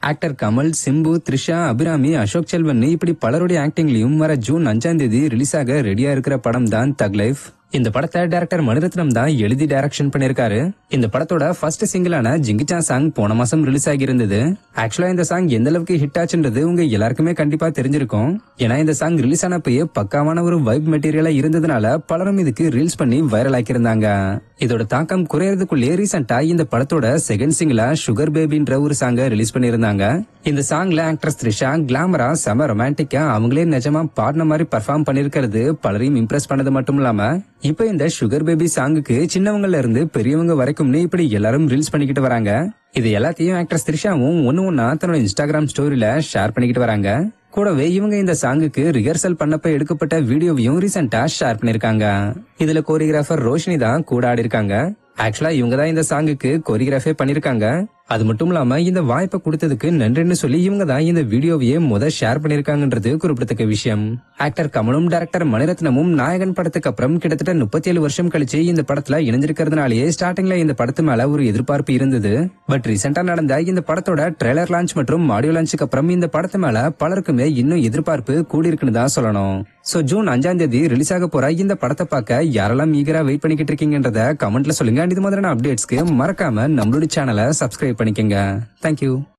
Actor Kamal, Simbu, Trisha, Abirami, Ashok Selvan இப்படி பலருடைய ஆக்டிங்லயும் வர ஜூன் 5ஆம் தேதி ரிலீஸ் ஆக ரெடியா இருக்கிற படம் தான் தக் லைஃப். இந்த படத்தை டைரக்டர் மணிரத்னம் தான் எழுதி டைரக்ஷன் பண்ணிருக்காரு. இந்த படத்தோட ஃபர்ஸ்ட் சிங்கிளான ஜிங்கிச்சா சாங் போன மாசம் ரிலீஸ் ஆகி இருந்தது. ஆக்சுவலா இந்த சாங் எந்த அளவுக்கு ஹிட் ஆச்சுன்றது உங்க எல்லாருக்குமே கண்டிப்பா தெரிஞ்சிருக்கும். ஏன்னா இந்த சாங் ரிலீஸ் ஆனப்பயே பக்காவான ஒரு வைப் மெட்டீரியலா இருந்ததுனால பலரும் இதுக்கு ரீல்ஸ் பண்ணி வைரல் ஆக்கியிருந்தாங்க. இதோட தாக்கம் குறையறதுக்குள்ளே ரீசெண்டா இந்த படத்தோட செகண்ட் சிங்கிளா சுகர் பேபின்ற ஒரு சாங்க ரிலீஸ் பண்ணிருந்தாங்க. இந்த சாங்ல ஆக்ட்ரஸ் த்ரிஷா கிளாமரா செம ரொமான்டிக்கா அவங்களே நிஜமா பாடின மாதிரி பர்ஃபார்ம் பண்ணிருக்கிறது பலரையும் இம்ப்ரெஸ் பண்ணது மட்டும் இல்லாம இப்ப இந்த சுகர் பேபி சாங்குக்கு சின்னவங்கல இருந்து பெரியவங்க வரைக்கும்னு இப்படி எல்லாரும் ரீல்ஸ் பண்ணிக்கிட்டு வராங்க. இது எல்லாத்தையும் ஆக்ட்ரஸ் த்ரிஷாவும் ஒண்ணா தன்னோட இன்ஸ்டாகிராம் ஸ்டோரியில ஷேர் பண்ணிக்கிட்டு வராங்க. கூடவே இவங்க இந்த சாங்குக்கு ரிஹர்சல் பண்ணப்ப எடுக்கப்பட்ட வீடியோவையும் ரீசெண்டா ஷேர் பண்ணிருக்காங்க. இதுல கோரியோகிராஃபர் ரோஷினி தான் கூட ஆடி இருக்காங்க. ஆக்சுவலா இவங்க தான் இந்த சாங்குக்கு கோரியோகிராஃபே பண்ணிருக்காங்க. அது மட்டும் இல்லாம இந்த வாய்ப்பை கொடுத்ததுக்கு நன்றின்னு சொல்லி இவங்க தான் இந்த வீடியோவையே ஷேர் பண்ணிருக்காங்கன்றது குறிப்பிடத்தக்க விஷயம். ஆக்டர் கமலும் டைரக்டர் மணிரத்னமும் நாயகன் படத்துக்கு அப்புறம் கிட்டத்தட்ட 37 வருஷம் கழிச்சு இந்த படத்துல இணைஞ்சிருக்கிறதுனாலேயே ஸ்டார்டிங்ல இந்த படத்து மேல ஒரு எதிர்பார்ப்பு இருந்தது. பட் ரீசெண்டா நடந்த இந்த படத்தோட ட்ரெய்லர் லான்ச் மற்றும் ஆடியோ லான்ச்சுக்கு அப்புறம் இந்த படத்து மேல பலருக்குமே இன்னும் எதிர்பார்ப்பு கூடி இருக்குன்னு தான் சொல்லணும். சோ ஜூன் 5ஆம் தேதி ரிலீஸ் ஆக போற இந்த படத்தை பார்க்க யாரெல்லாம் ஈகரா வெயிட் பண்ணிக்கிட்டு இருக்கீங்கன்றத கமெண்ட்ல சொல்லுங்க. இது மாதிரியான அப்டேட்ஸ்க்கு மறக்காம நம்மளுடைய சேனலை சப்ஸ்கிரைப் பண்ணிக்கங்க. தேங்க்யூ.